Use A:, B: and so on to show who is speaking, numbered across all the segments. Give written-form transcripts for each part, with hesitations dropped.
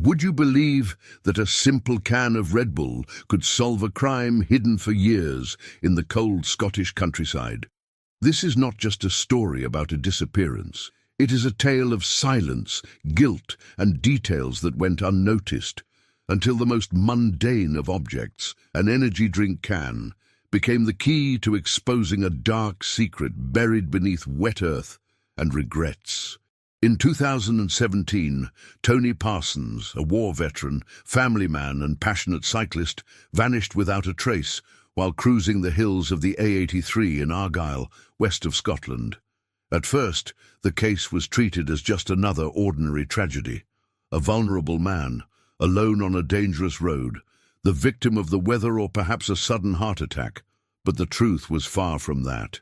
A: Would you believe that a simple can of Red Bull could solve a crime hidden for years in the cold Scottish countryside? This is not just a story about a disappearance. It is a tale of silence, guilt, and details that went unnoticed, until the most mundane of objects, an energy drink can, became the key to exposing a dark secret buried beneath wet earth and regrets. In 2017, Tony Parsons, a war veteran, family man and passionate cyclist, vanished without a trace while cruising the hills of the A83 in Argyll, west of Scotland. At first, the case was treated as just another ordinary tragedy. A vulnerable man, alone on a dangerous road, the victim of the weather or perhaps a sudden heart attack. But the truth was far from that.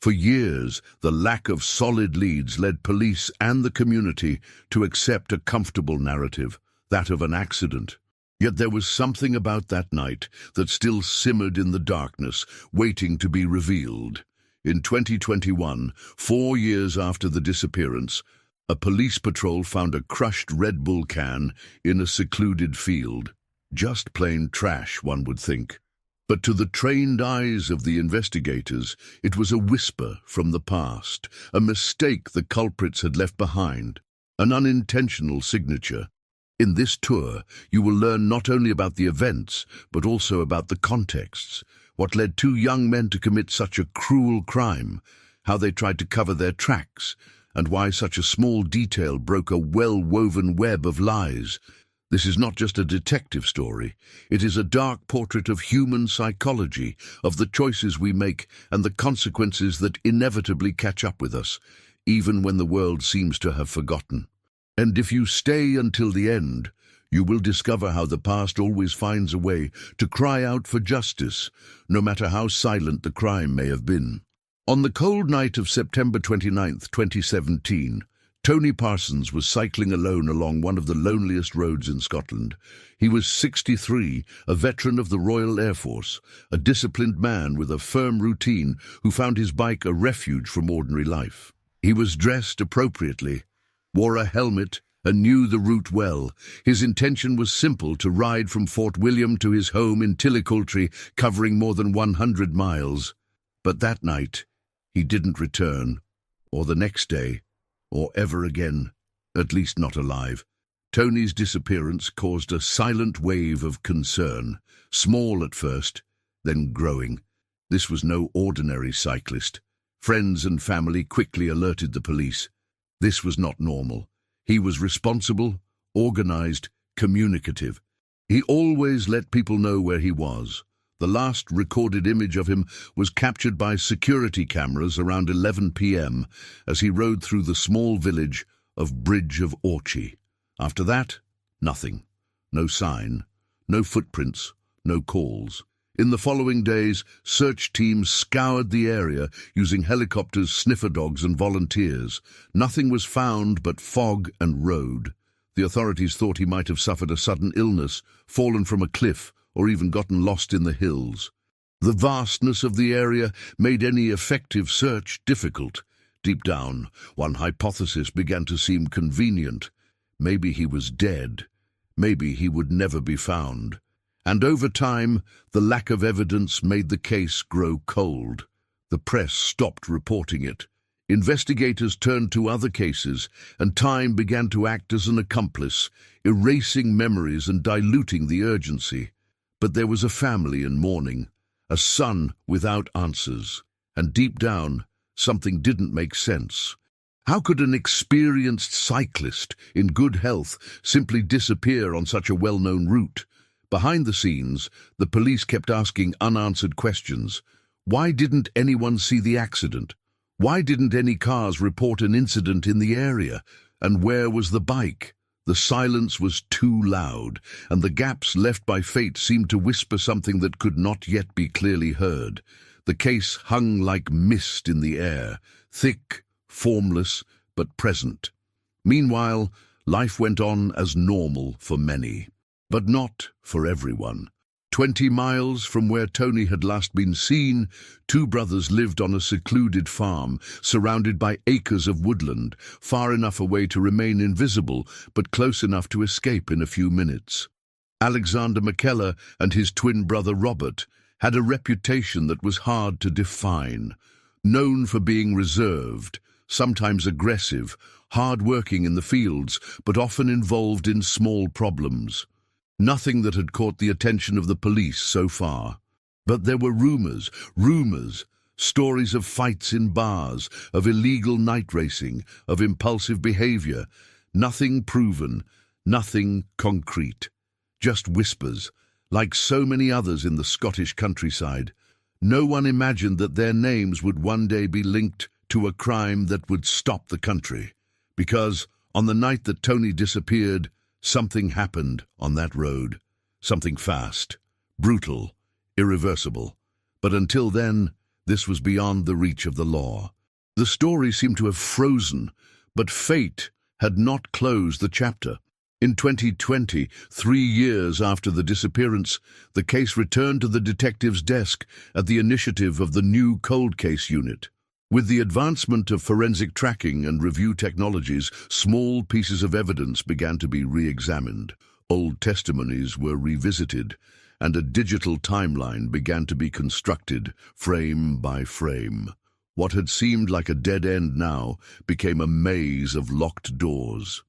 A: For years, the lack of solid leads led police and the community to accept a comfortable narrative, that of an accident. Yet there was something about that night that still simmered in the darkness, waiting to be revealed. In 2021, 4 years after the disappearance, a police patrol found a crushed Red Bull can in a secluded field. Just plain trash, one would think. But to the trained eyes of the investigators, it was a whisper from the past, a mistake the culprits had left behind, an unintentional signature. In this tour, you will learn not only about the events, but also about the contexts, what led two young men to commit such a cruel crime, how they tried to cover their tracks, and why such a small detail broke a well-woven web of lies. This is not just a detective story. It is a dark portrait of human psychology, of the choices we make and the consequences that inevitably catch up with us, even when the world seems to have forgotten. And if you stay until the end, you will discover how the past always finds a way to cry out for justice, no matter how silent the crime may have been. On the cold night of September 29, 2017, Tony Parsons was cycling alone along one of the loneliest roads in Scotland. He was 63, a veteran of the Royal Air Force, a disciplined man with a firm routine who found his bike a refuge from ordinary life. He was dressed appropriately, wore a helmet, and knew the route well. His intention was simple: to ride from Fort William to his home in Tillicoultry, covering more than 100 miles. But that night, he didn't return, or the next day, or ever again, at least not alive. Tony's disappearance caused a silent wave of concern, small at first, then growing. This was no ordinary cyclist. Friends and family quickly alerted the police. This was not normal. He was responsible, organized, communicative. He always let people know where he was. The last recorded image of him was captured by security cameras around 11 p.m. as he rode through the small village of Bridge of Orchy. After that, nothing. No sign, no footprints, no calls. In the following days, search teams scoured the area using helicopters, sniffer dogs, and volunteers. Nothing was found but fog and road. The authorities thought he might have suffered a sudden illness, fallen from a cliff, or even gotten lost in the hills. The vastness of the area made any effective search difficult. Deep down, one hypothesis began to seem convenient. Maybe he was dead. Maybe he would never be found. And over time, the lack of evidence made the case grow cold. The press stopped reporting it. Investigators turned to other cases, and time began to act as an accomplice, erasing memories and diluting the urgency. But there was a family in mourning, a son without answers, and deep down, something didn't make sense. How could an experienced cyclist in good health simply disappear on such a well-known route? Behind the scenes, the police kept asking unanswered questions. Why didn't anyone see the accident? Why didn't any cars report an incident in the area? And where was the bike? The silence was too loud, and the gaps left by fate seemed to whisper something that could not yet be clearly heard. The case hung like mist in the air, thick, formless, but present. Meanwhile, life went on as normal for many, but not for everyone. 20 miles from where Tony had last been seen, two brothers lived on a secluded farm, surrounded by acres of woodland, far enough away to remain invisible, but close enough to escape in a few minutes. Alexander McKellar and his twin brother Robert had a reputation that was hard to define. Known for being reserved, sometimes aggressive, hard-working in the fields, but often involved in small problems. Nothing that had caught the attention of the police so far. But there were rumors, stories of fights in bars, of illegal night racing, of impulsive behavior. Nothing proven, nothing concrete. Just whispers, like so many others in the Scottish countryside. No one imagined that their names would one day be linked to a crime that would stop the country. Because, on the night that Tony disappeared, something happened on that road. Something fast, brutal, irreversible. But until then, this was beyond the reach of the law. The story seemed to have frozen, but fate had not closed the chapter. In 2020, 3 years after the disappearance, the case returned to the detective's desk at the initiative of the new Cold Case Unit. With the advancement of forensic tracking and review technologies, small pieces of evidence began to be re-examined. Old testimonies were revisited, and a digital timeline began to be constructed, frame by frame. What had seemed like a dead end now became a maze of locked doors.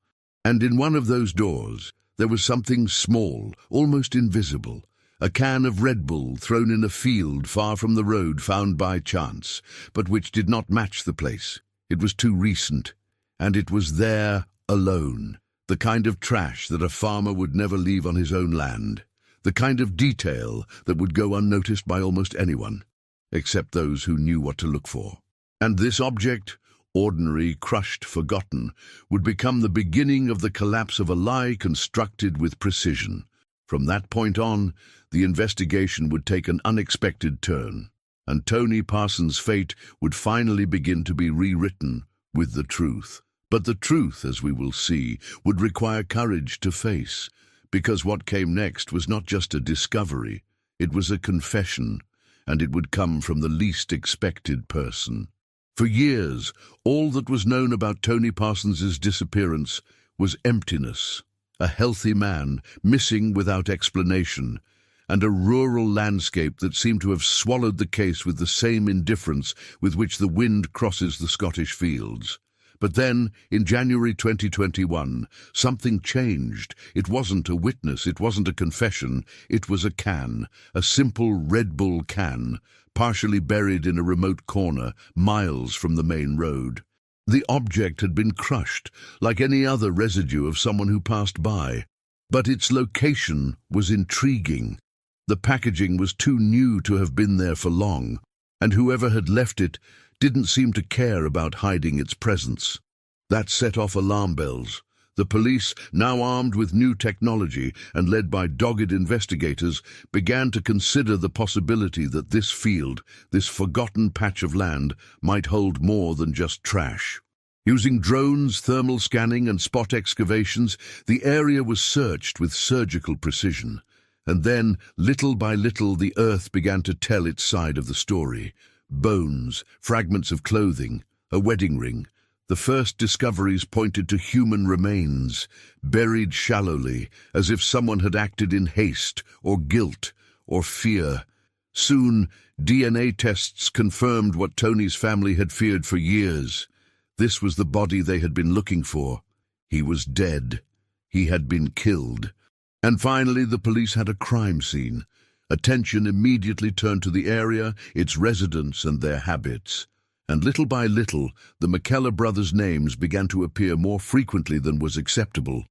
A: And in one of those doors, there was something small, almost invisible. A can of Red Bull thrown in a field far from the road, found by chance, but which did not match the place. It was too recent, and it was there alone. The kind of trash that a farmer would never leave on his own land. The kind of detail that would go unnoticed by almost anyone, except those who knew what to look for. And this object, ordinary, crushed, forgotten, would become the beginning of the collapse of a lie constructed with precision. From that point on, the investigation would take an unexpected turn, and Tony Parsons' fate would finally begin to be rewritten with the truth. But the truth, as we will see, would require courage to face, because what came next was not just a discovery, it was a confession, and it would come from the least expected person. For years, all that was known about Tony Parsons' disappearance was emptiness. A healthy man, missing without explanation, and a rural landscape that seemed to have swallowed the case with the same indifference with which the wind crosses the Scottish fields. But then, in January 2021, something changed. It wasn't a witness, it wasn't a confession, it was a can, a simple Red Bull can, partially buried in a remote corner, miles from the main road. The object had been crushed, like any other residue of someone who passed by. But its location was intriguing. The packaging was too new to have been there for long, and whoever had left it didn't seem to care about hiding its presence. That set off alarm bells. The police, now armed with new technology and led by dogged investigators, began to consider the possibility that this field, this forgotten patch of land, might hold more than just trash. Using drones, thermal scanning, and spot excavations, the area was searched with surgical precision. And then, little by little, the earth began to tell its side of the story. Bones, fragments of clothing, a wedding ring. The first discoveries pointed to human remains, buried shallowly, as if someone had acted in haste, or guilt, or fear. Soon, DNA tests confirmed what Tony's family had feared for years. This was the body they had been looking for. He was dead. He had been killed. And finally, the police had a crime scene. Attention immediately turned to the area, its residents, and their habits. And little by little, the McKellar brothers' names began to appear more frequently than was acceptable.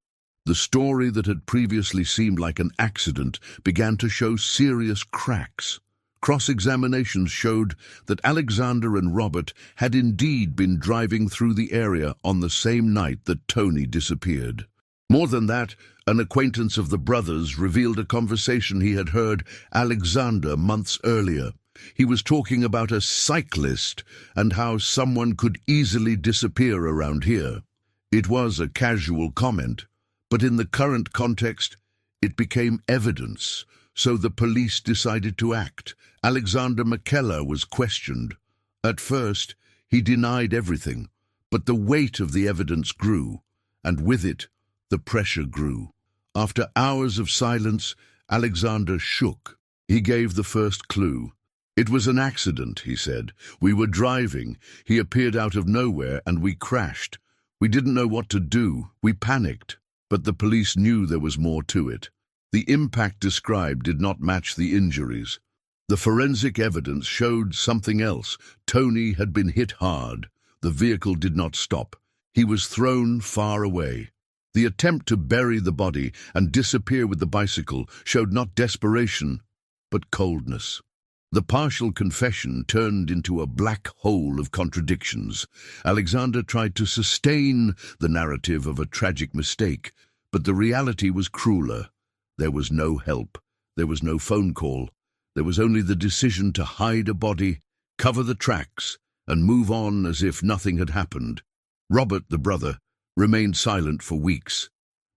A: The story that had previously seemed like an accident began to show serious cracks. Cross-examinations showed that Alexander and Robert had indeed been driving through the area on the same night that Tony disappeared. More than that, an acquaintance of the brothers revealed a conversation he had heard Alexander months earlier. He was talking about a cyclist and how someone could easily disappear around here. It was a casual comment, but in the current context, it became evidence. So the police decided to act. Alexander McKellar was questioned. At first, he denied everything, but the weight of the evidence grew, and with it, the pressure grew. After hours of silence, Alexander shook. He gave the first clue. "It was an accident," he said. "We were driving. He appeared out of nowhere and we crashed. We didn't know what to do. We panicked." But the police knew there was more to it. The impact described did not match the injuries. The forensic evidence showed something else. Tony had been hit hard. The vehicle did not stop. He was thrown far away. The attempt to bury the body and disappear with the bicycle showed not desperation, but coldness. The partial confession turned into a black hole of contradictions. Alexander tried to sustain the narrative of a tragic mistake, but the reality was crueler. There was no help. There was no phone call. There was only the decision to hide a body, cover the tracks, and move on as if nothing had happened. Robert, the brother, remained silent for weeks,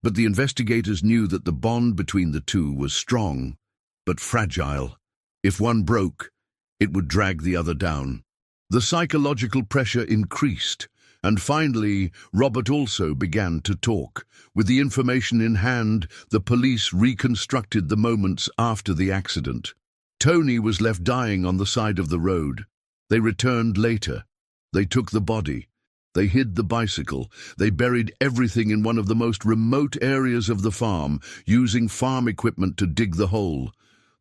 A: but the investigators knew that the bond between the two was strong, but fragile. If one broke, it would drag the other down. The psychological pressure increased, and finally, Robert also began to talk. With the information in hand, the police reconstructed the moments after the accident. Tony was left dying on the side of the road. They returned later. They took the body. They hid the bicycle. They buried everything in one of the most remote areas of the farm, using farm equipment to dig the hole.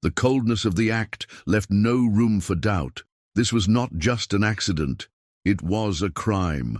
A: The coldness of the act left no room for doubt. This was not just an accident. It was a crime.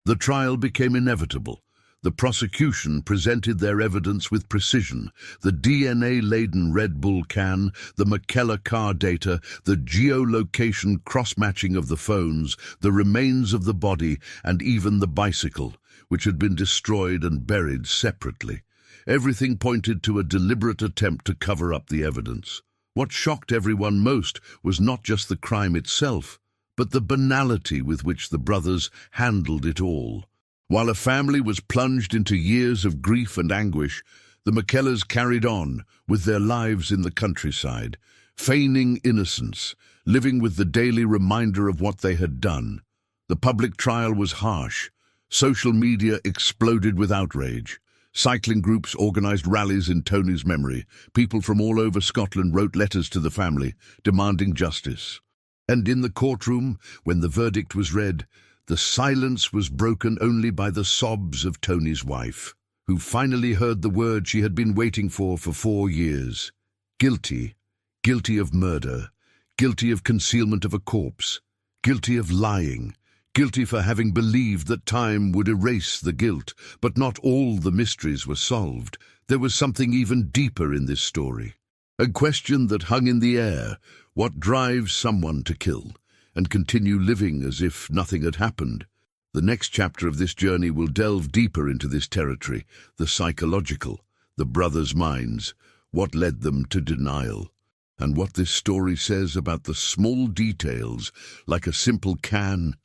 A: The trial became inevitable. The prosecution presented their evidence with precision. The DNA-laden Red Bull can, the McKellar car data, the geolocation cross-matching of the phones, the remains of the body, and even the bicycle, which had been destroyed and buried separately. Everything pointed to a deliberate attempt to cover up the evidence. What shocked everyone most was not just the crime itself, but the banality with which the brothers handled it all. While a family was plunged into years of grief and anguish, the McKellars carried on with their lives in the countryside, feigning innocence, living with the daily reminder of what they had done. The public trial was harsh. Social media exploded with outrage. Cycling groups organized rallies in Tony's memory. People from all over Scotland wrote letters to the family, demanding justice. And in the courtroom, when the verdict was read, the silence was broken only by the sobs of Tony's wife, who finally heard the word she had been waiting for 4 years. Guilty. Guilty of murder. Guilty of concealment of a corpse. Guilty of lying. Guilty for having believed that time would erase the guilt. But not all the mysteries were solved. There was something even deeper in this story. A question that hung in the air. What drives someone to kill and continue living as if nothing had happened? The next chapter of this journey will delve deeper into this territory, the psychological, the brothers' minds, what led them to denial, and what this story says about the small details, like a simple can,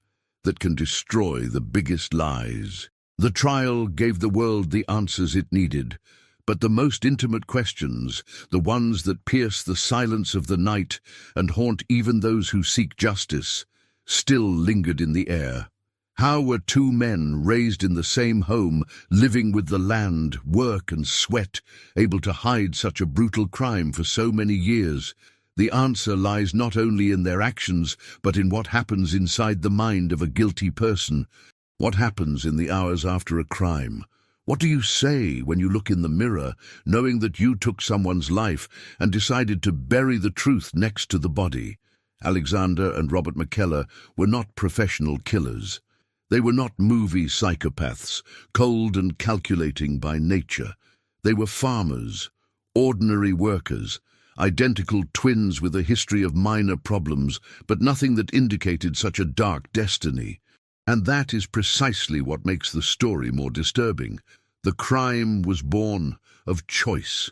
A: that can destroy the biggest lies. The trial gave the world the answers it needed, but the most intimate questions, the ones that pierce the silence of the night and haunt even those who seek justice, still lingered in the air. How were two men raised in the same home, living with the land, work and sweat, able to hide such a brutal crime for so many years? The answer lies not only in their actions, but in what happens inside the mind of a guilty person. What happens in the hours after a crime? What do you say when you look in the mirror, knowing that you took someone's life and decided to bury the truth next to the body? Alexander and Robert McKellar were not professional killers. They were not movie psychopaths, cold and calculating by nature. They were farmers, ordinary workers, identical twins with a history of minor problems, but nothing that indicated such a dark destiny. And that is precisely what makes the story more disturbing. The crime was born of choice,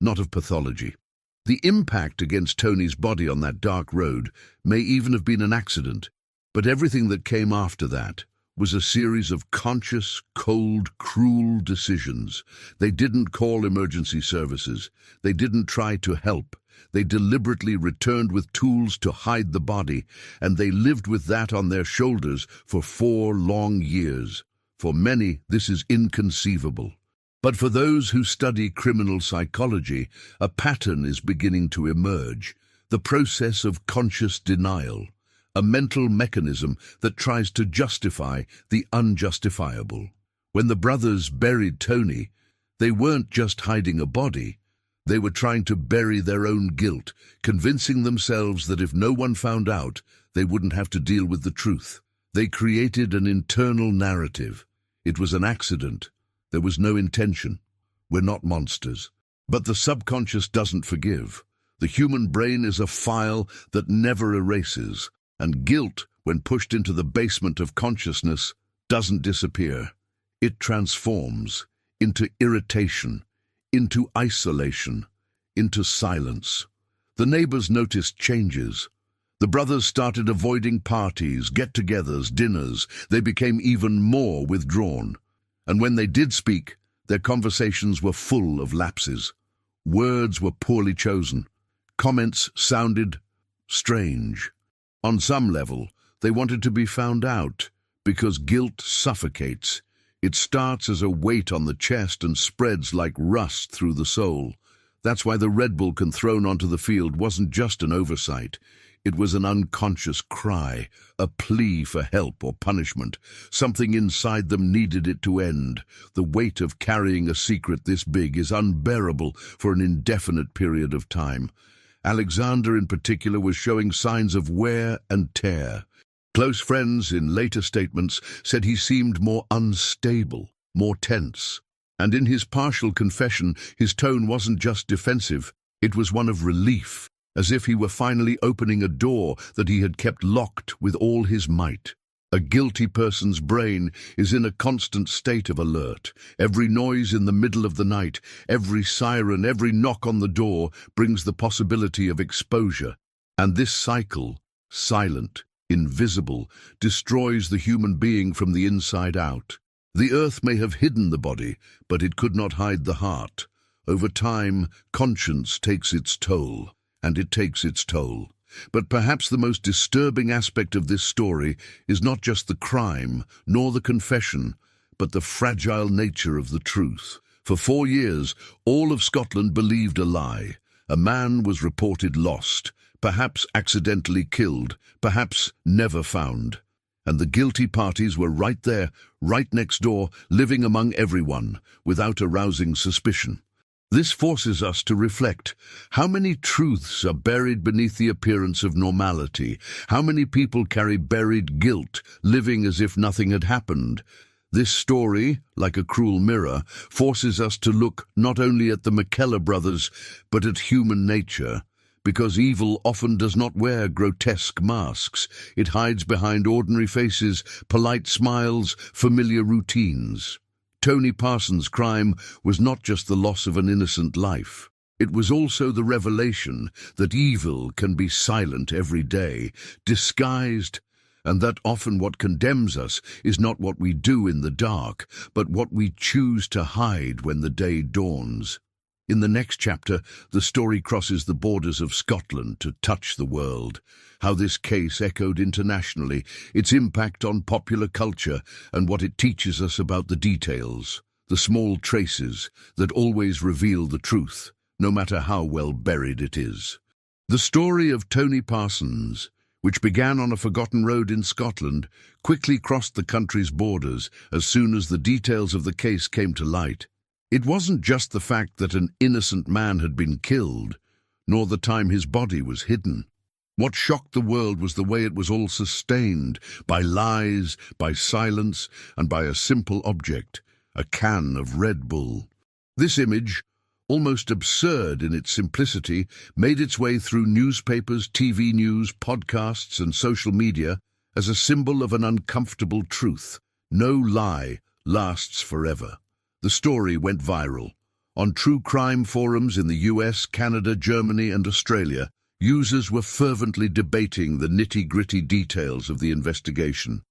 A: not of pathology. The impact against Tony's body on that dark road may even have been an accident, but everything that came after that was a series of conscious, cold, cruel decisions. They didn't call emergency services. They didn't try to help. They deliberately returned with tools to hide the body, and they lived with that on their shoulders for 4 long years. For many, this is inconceivable. But for those who study criminal psychology, a pattern is beginning to emerge: the process of conscious denial, a mental mechanism that tries to justify the unjustifiable. When the brothers buried Tony, they weren't just hiding a body. They were trying to bury their own guilt, convincing themselves that if no one found out, they wouldn't have to deal with the truth. They created an internal narrative. It was an accident. There was no intention. We're not monsters. But the subconscious doesn't forgive. The human brain is a file that never erases, and guilt, when pushed into the basement of consciousness, doesn't disappear. It transforms into irritation, into isolation, into silence. The neighbors noticed changes. The brothers started avoiding parties, get-togethers, dinners. They became even more withdrawn. And when they did speak, their conversations were full of lapses. Words were poorly chosen. Comments sounded strange. On some level, they wanted to be found out, because guilt suffocates. It starts as a weight on the chest and spreads like rust through the soul. That's why the Red Bull thrown onto the field wasn't just an oversight. It was an unconscious cry, a plea for help or punishment. Something inside them needed it to end. The weight of carrying a secret this big is unbearable for an indefinite period of time. Alexander in particular was showing signs of wear and tear. Close friends in later statements said he seemed more unstable, more tense. And in his partial confession, his tone wasn't just defensive, it was one of relief, as if he were finally opening a door that he had kept locked with all his might. A guilty person's brain is in a constant state of alert. Every noise in the middle of the night, every siren, every knock on the door brings the possibility of exposure. And this cycle, silent, invisible, destroys the human being from the inside out. The earth may have hidden the body, but it could not hide the heart. Over time, conscience takes its toll, and it takes its toll. But perhaps the most disturbing aspect of this story is not just the crime, nor the confession, but the fragile nature of the truth. For 4 years, all of Scotland believed a lie. A man was reported lost, perhaps accidentally killed, perhaps never found. And the guilty parties were right there, right next door, living among everyone, without arousing suspicion. This forces us to reflect. How many truths are buried beneath the appearance of normality? How many people carry buried guilt, living as if nothing had happened? This story, like a cruel mirror, forces us to look not only at the McKellar brothers, but at human nature. Because evil often does not wear grotesque masks. It hides behind ordinary faces, polite smiles, familiar routines. Tony Parsons' crime was not just the loss of an innocent life. It was also the revelation that evil can be silent every day, disguised, and that often what condemns us is not what we do in the dark, but what we choose to hide when the day dawns. In the next chapter, the story crosses the borders of Scotland to touch the world. How this case echoed internationally, its impact on popular culture, and what it teaches us about the details, the small traces that always reveal the truth, no matter how well buried it is. The story of Tony Parsons, which began on a forgotten road in Scotland, quickly crossed the country's borders as soon as the details of the case came to light. It wasn't just the fact that an innocent man had been killed, nor the time his body was hidden. What shocked the world was the way it was all sustained, by lies, by silence, and by a simple object, a can of Red Bull. This image, almost absurd in its simplicity, made its way through newspapers, TV news, podcasts, and social media as a symbol of an uncomfortable truth. No lie lasts forever. The story went viral. On true crime forums in the US, Canada, Germany, and Australia, users were fervently debating the nitty-gritty details of the investigation.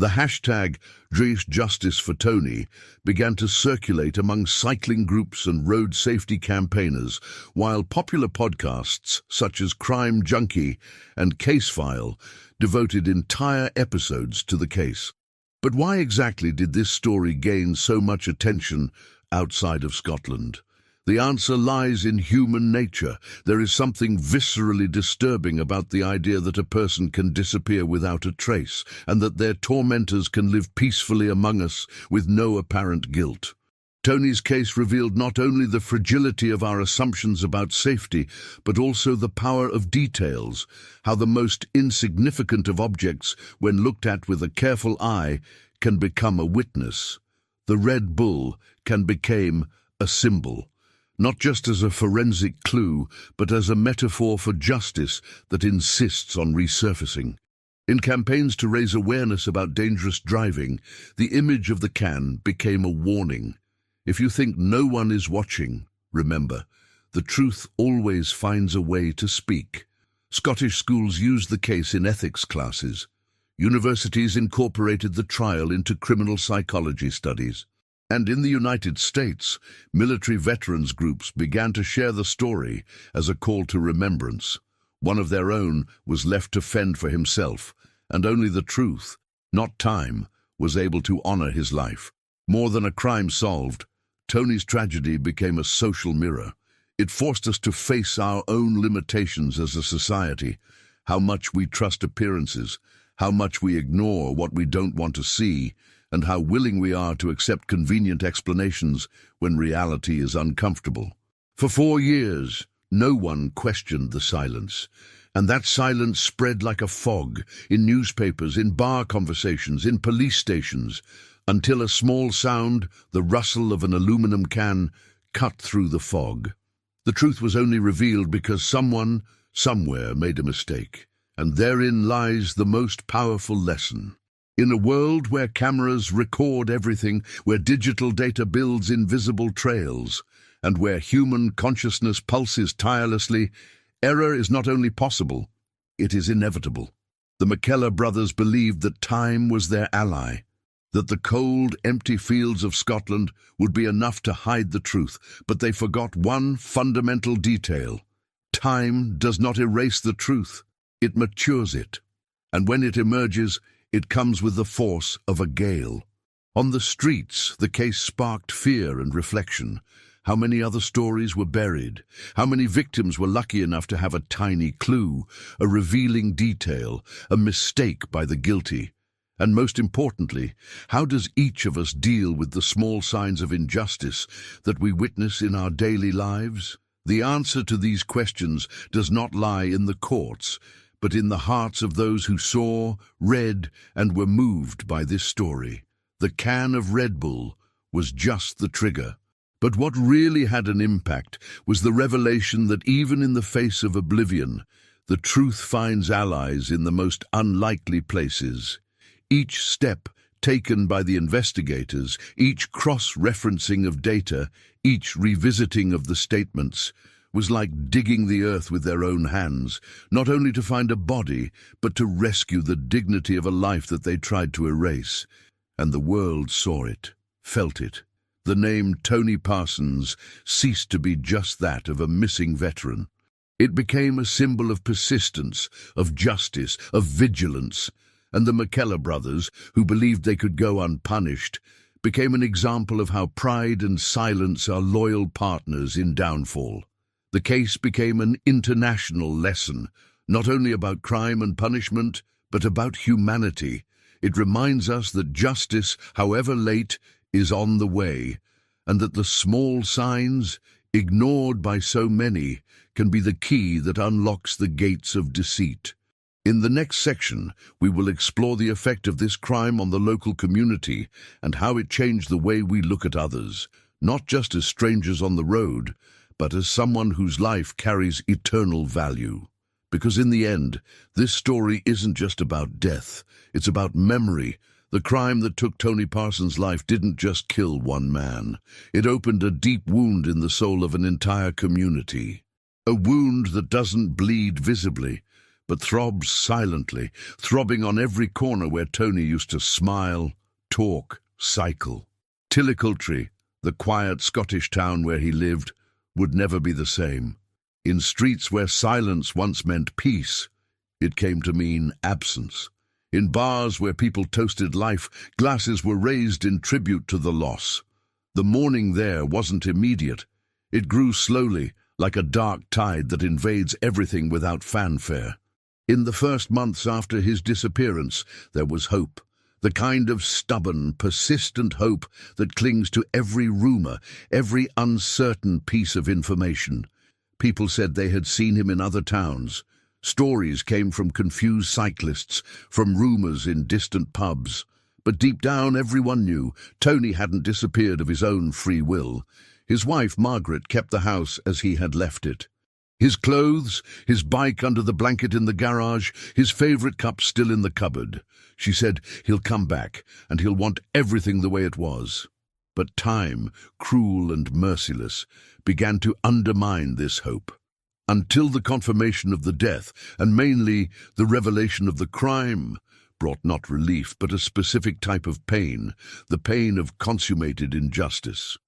A: The hashtag #JusticeForTony began to circulate among cycling groups and road safety campaigners, while popular podcasts such as Crime Junkie and Casefile devoted entire episodes to the case. But why exactly did this story gain so much attention outside of Scotland? The answer lies in human nature. There is something viscerally disturbing about the idea that a person can disappear without a trace, and that their tormentors can live peacefully among us with no apparent guilt. Tony's case revealed not only the fragility of our assumptions about safety, but also the power of details, how the most insignificant of objects, when looked at with a careful eye, can become a witness. The Red Bull can become a symbol, not just as a forensic clue, but as a metaphor for justice that insists on resurfacing. In campaigns to raise awareness about dangerous driving, the image of the can became a warning. If you think no one is watching, remember, the truth always finds a way to speak. Scottish schools used the case in ethics classes. Universities incorporated the trial into criminal psychology studies. And in the United States, military veterans groups began to share the story as a call to remembrance. One of their own was left to fend for himself, and only the truth, not time, was able to honor his life. More than a crime solved, Tony's tragedy became a social mirror. It forced us to face our own limitations as a society, how much we trust appearances, how much we ignore what we don't want to see, and how willing we are to accept convenient explanations when reality is uncomfortable. For 4 years, no one questioned the silence, and that silence spread like a fog in newspapers, in bar conversations, in police stations, until a small sound, the rustle of an aluminum can, cut through the fog. The truth was only revealed because someone, somewhere, made a mistake, and therein lies the most powerful lesson. In a world where cameras record everything, where digital data builds invisible trails, and where human consciousness pulses tirelessly, error is not only possible, it is inevitable. The McKellar brothers believed that time was their ally, that the cold, empty fields of Scotland would be enough to hide the truth, but they forgot one fundamental detail. Time does not erase the truth, it matures it, and when it emerges, it comes with the force of a gale. On the streets, the case sparked fear and reflection. How many other stories were buried? How many victims were lucky enough to have a tiny clue, a revealing detail, a mistake by the guilty? And most importantly, how does each of us deal with the small signs of injustice that we witness in our daily lives? The answer to these questions does not lie in the courts, but in the hearts of those who saw, read, and were moved by this story. The can of Red Bull was just the trigger. But what really had an impact was the revelation that even in the face of oblivion, the truth finds allies in the most unlikely places. Each step taken by the investigators, each cross-referencing of data, each revisiting of the statements, was like digging the earth with their own hands, not only to find a body, but to rescue the dignity of a life that they tried to erase. And the world saw it, felt it. The name Tony Parsons ceased to be just that of a missing veteran. It became a symbol of persistence, of justice, of vigilance, and the McKellar brothers, who believed they could go unpunished, became an example of how pride and silence are loyal partners in downfall. The case became an international lesson, not only about crime and punishment, but about humanity. It reminds us that justice, however late, is on the way, and that the small signs, ignored by so many, can be the key that unlocks the gates of deceit. In the next section, we will explore the effect of this crime on the local community and how it changed the way we look at others, not just as strangers on the road, but as someone whose life carries eternal value. Because in the end, this story isn't just about death, it's about memory. The crime that took Tony Parsons' life didn't just kill one man. It opened a deep wound in the soul of an entire community. A wound that doesn't bleed visibly, but throbs silently, throbbing on every corner where Tony used to smile, talk, cycle. Tillicoultry, the quiet Scottish town where he lived, would never be the same. In streets where silence once meant peace, it came to mean absence. In bars where people toasted life, glasses were raised in tribute to the loss. The mourning there wasn't immediate. It grew slowly, like a dark tide that invades everything without fanfare. In the first months after his disappearance, there was hope. The kind of stubborn, persistent hope that clings to every rumor, every uncertain piece of information. People said they had seen him in other towns. Stories came from confused cyclists, from rumors in distant pubs. But deep down, everyone knew Tony hadn't disappeared of his own free will. His wife, Margaret, kept the house as he had left it. His clothes, his bike under the blanket in the garage, his favorite cup still in the cupboard. She said, he'll come back, and he'll want everything the way it was. But time, cruel and merciless, began to undermine this hope. Until the confirmation of the death, and mainly the revelation of the crime, brought not relief but a specific type of pain, the pain of consummated injustice.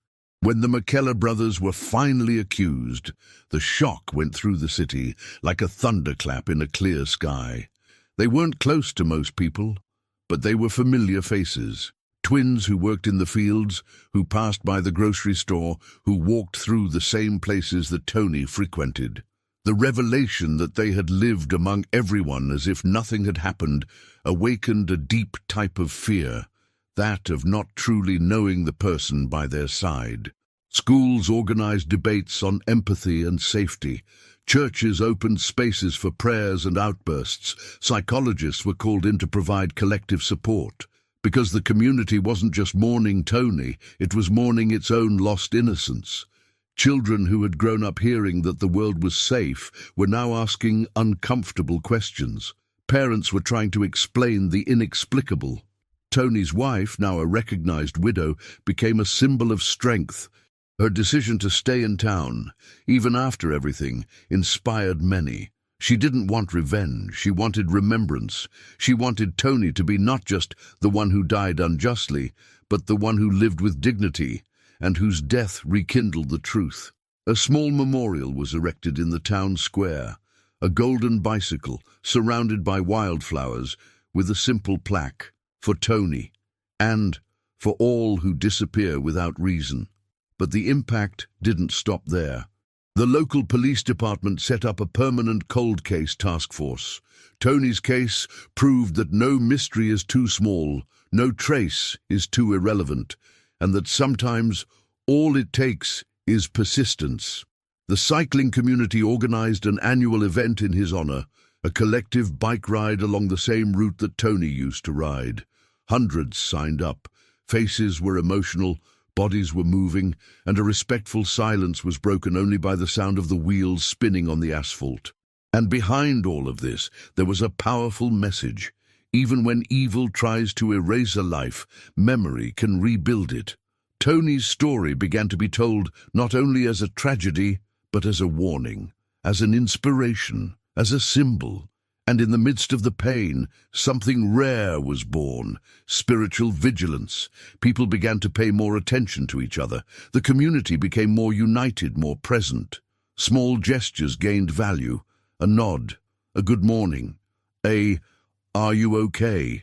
A: When the McKellar brothers were finally accused, the shock went through the city like a thunderclap in a clear sky. They weren't close to most people, but they were familiar faces. Twins who worked in the fields, who passed by the grocery store, who walked through the same places that Tony frequented. The revelation that they had lived among everyone as if nothing had happened awakened a deep type of fear, that of not truly knowing the person by their side. Schools organized debates on empathy and safety. Churches opened spaces for prayers and outbursts. Psychologists were called in to provide collective support. Because the community wasn't just mourning Tony, it was mourning its own lost innocence. Children who had grown up hearing that the world was safe were now asking uncomfortable questions. Parents were trying to explain the inexplicable. Tony's wife, now a recognized widow, became a symbol of strength. Her decision to stay in town, even after everything, inspired many. She didn't want revenge, she wanted remembrance. She wanted Tony to be not just the one who died unjustly, but the one who lived with dignity, and whose death rekindled the truth. A small memorial was erected in the town square, a golden bicycle surrounded by wildflowers with a simple plaque, for Tony, and for all who disappear without reason. But the impact didn't stop there. The local police department set up a permanent cold case task force. Tony's case proved that no mystery is too small, no trace is too irrelevant, and that sometimes all it takes is persistence. The cycling community organized an annual event in his honor, a collective bike ride along the same route that Tony used to ride. Hundreds signed up. Faces were emotional, bodies were moving, and a respectful silence was broken only by the sound of the wheels spinning on the asphalt. And behind all of this, there was a powerful message. Even when evil tries to erase a life, memory can rebuild it. Tony's story began to be told not only as a tragedy, but as a warning, as an inspiration, as a symbol. And in the midst of the pain, something rare was born, spiritual vigilance. People began to pay more attention to each other. The community became more united, more present. Small gestures gained value, a nod, a good morning, a "Are you okay?"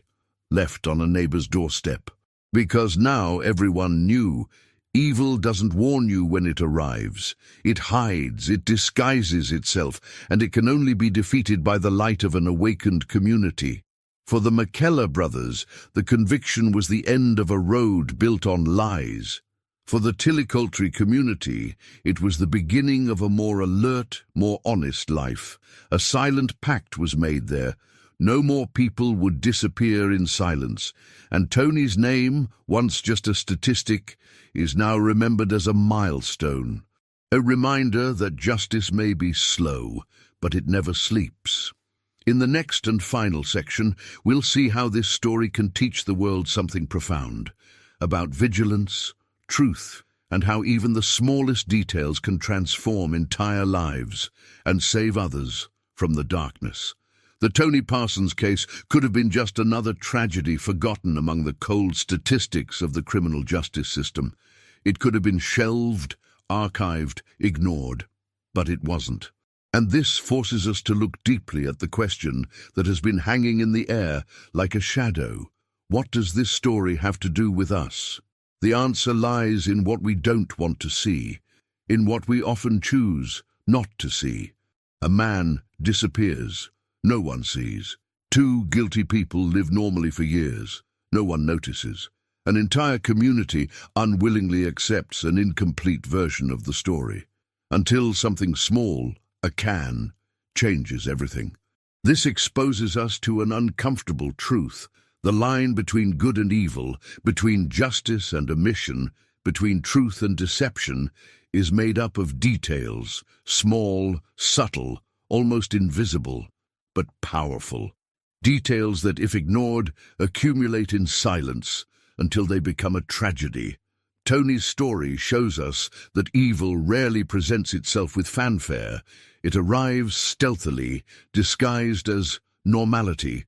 A: left on a neighbor's doorstep. Because now everyone knew, evil doesn't warn you when it arrives. It hides, it disguises itself, and it can only be defeated by the light of an awakened community. For the McKellar brothers, the conviction was the end of a road built on lies. For the Tillicoultry community, it was the beginning of a more alert, more honest life. A silent pact was made there. No more people would disappear in silence, and Tony's name, once just a statistic, is now remembered as a milestone, a reminder that justice may be slow, but it never sleeps. In the next and final section, we'll see how this story can teach the world something profound, about vigilance, truth, and how even the smallest details can transform entire lives and save others from the darkness. The Tony Parsons case could have been just another tragedy forgotten among the cold statistics of the criminal justice system. It could have been shelved, archived, ignored. But it wasn't. And this forces us to look deeply at the question that has been hanging in the air like a shadow. What does this story have to do with us? The answer lies in what we don't want to see, in what we often choose not to see. A man disappears. No one sees. Two guilty people live normally for years. No one notices. An entire community unwillingly accepts an incomplete version of the story, until something small, a can, changes everything. This exposes us to an uncomfortable truth. The line between good and evil, between justice and omission, between truth and deception, is made up of details, small, subtle, almost invisible, but powerful. Details that, if ignored, accumulate in silence until they become a tragedy. Tony's story shows us that evil rarely presents itself with fanfare. It arrives stealthily, disguised as normality.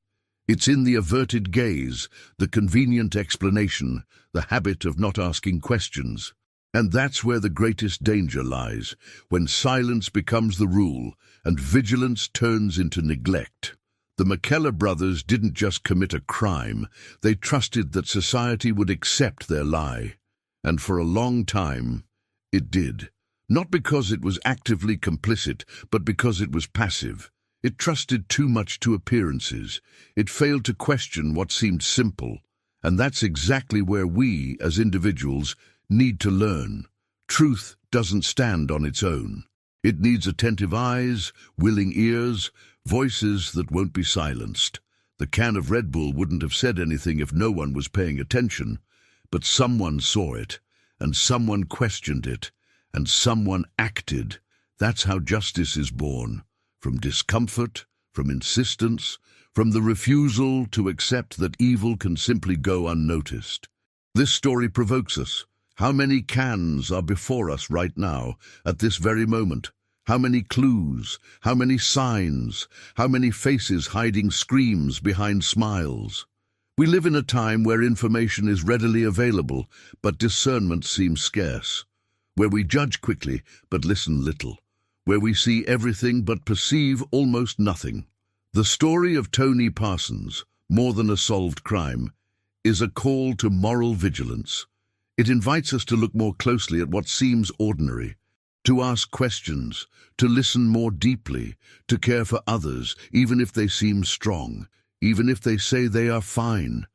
A: It's in the averted gaze, the convenient explanation, the habit of not asking questions. And that's where the greatest danger lies, when silence becomes the rule and vigilance turns into neglect. The McKellar brothers didn't just commit a crime, they trusted that society would accept their lie. And for a long time, it did. Not because it was actively complicit, but because it was passive. It trusted too much to appearances. It failed to question what seemed simple. And that's exactly where we, as individuals, need to learn. Truth doesn't stand on its own. It needs attentive eyes, willing ears, voices that won't be silenced. The can of Red Bull wouldn't have said anything if no one was paying attention. But someone saw it, and someone questioned it, and someone acted. That's how justice is born. From discomfort, from insistence, from the refusal to accept that evil can simply go unnoticed. This story provokes us. How many cans are before us right now, at this very moment? How many clues? How many signs? How many faces hiding screams behind smiles? We live in a time where information is readily available, but discernment seems scarce. Where we judge quickly, but listen little. Where we see everything, but perceive almost nothing. The story of Tony Parsons, more than a solved crime, is a call to moral vigilance. It invites us to look more closely at what seems ordinary, to ask questions, to listen more deeply, to care for others, even if they seem strong, even if they say they are fine.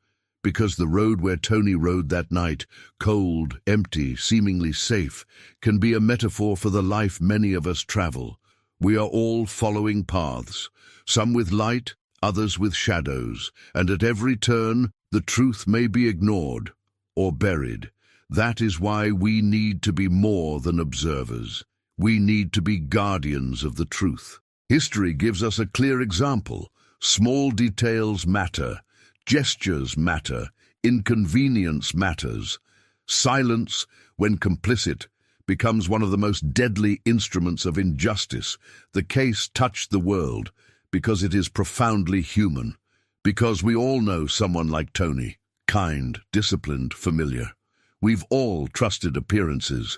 A: Because the road where Tony rode that night, cold, empty, seemingly safe, can be a metaphor for the life many of us travel. We are all following paths, some with light, others with shadows, and at every turn, the truth may be ignored or buried. That is why we need to be more than observers. We need to be guardians of the truth. History gives us a clear example. Small details matter. Gestures matter. Inconvenience matters. Silence, when complicit, becomes one of the most deadly instruments of injustice. The case touched the world because it is profoundly human. Because we all know someone like Tony, kind, disciplined, familiar. We've all trusted appearances,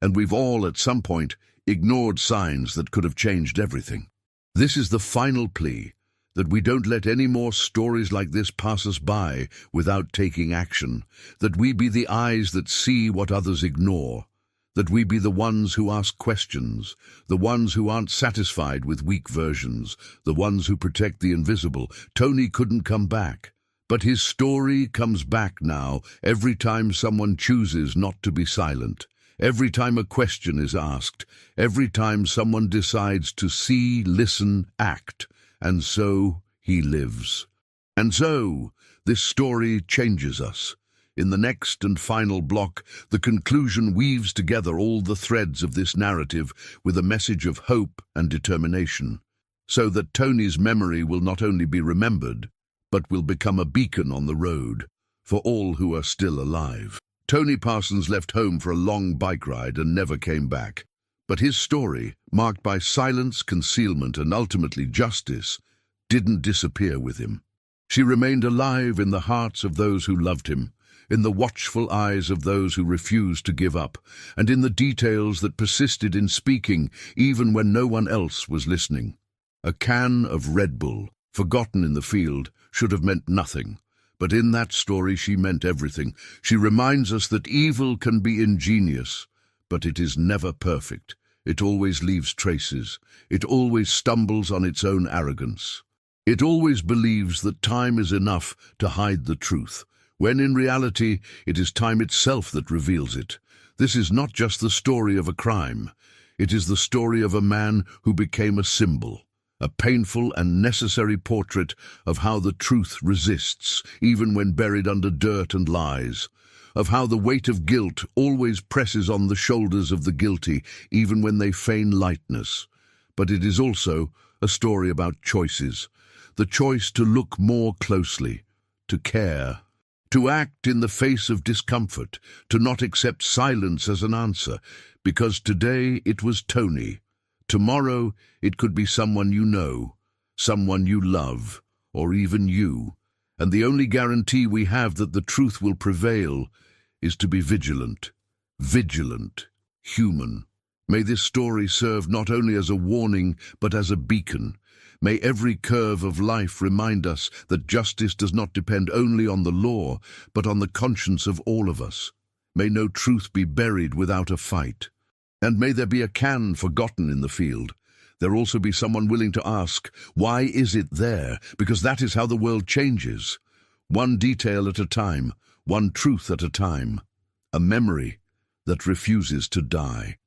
A: and we've all at some point ignored signs that could have changed everything. This is the final plea, that we don't let any more stories like this pass us by without taking action, that we be the eyes that see what others ignore, that we be the ones who ask questions, the ones who aren't satisfied with weak versions, the ones who protect the invisible. Tony couldn't come back. But his story comes back now every time someone chooses not to be silent, every time a question is asked, every time someone decides to see, listen, act, and so he lives. And so, this story changes us. In the next and final block, the conclusion weaves together all the threads of this narrative with a message of hope and determination, so that Tony's memory will not only be remembered, but will become a beacon on the road for all who are still alive. Tony Parsons left home for a long bike ride and never came back. But his story, marked by silence, concealment, and ultimately justice, didn't disappear with him. She remained alive in the hearts of those who loved him, in the watchful eyes of those who refused to give up, and in the details that persisted in speaking even when no one else was listening. A can of Red Bull, forgotten in the field, should have meant nothing. But in that story she meant everything. She reminds us that evil can be ingenious, but it is never perfect. It always leaves traces. It always stumbles on its own arrogance. It always believes that time is enough to hide the truth, when in reality it is time itself that reveals it. This is not just the story of a crime. It is the story of a man who became a symbol, a painful and necessary portrait of how the truth resists, even when buried under dirt and lies, of how the weight of guilt always presses on the shoulders of the guilty, even when they feign lightness. But it is also a story about choices, the choice to look more closely, to care, to act in the face of discomfort, to not accept silence as an answer, because today it was Tony. Tomorrow it could be someone you know, someone you love, or even you. And the only guarantee we have that the truth will prevail is to be vigilant, human. May this story serve not only as a warning, but as a beacon. May every curve of life remind us that justice does not depend only on the law, but on the conscience of all of us. May no truth be buried without a fight. And may there be a can forgotten in the field. There also be someone willing to ask, why is it there? Because that is how the world changes. One detail at a time, one truth at a time. A memory that refuses to die.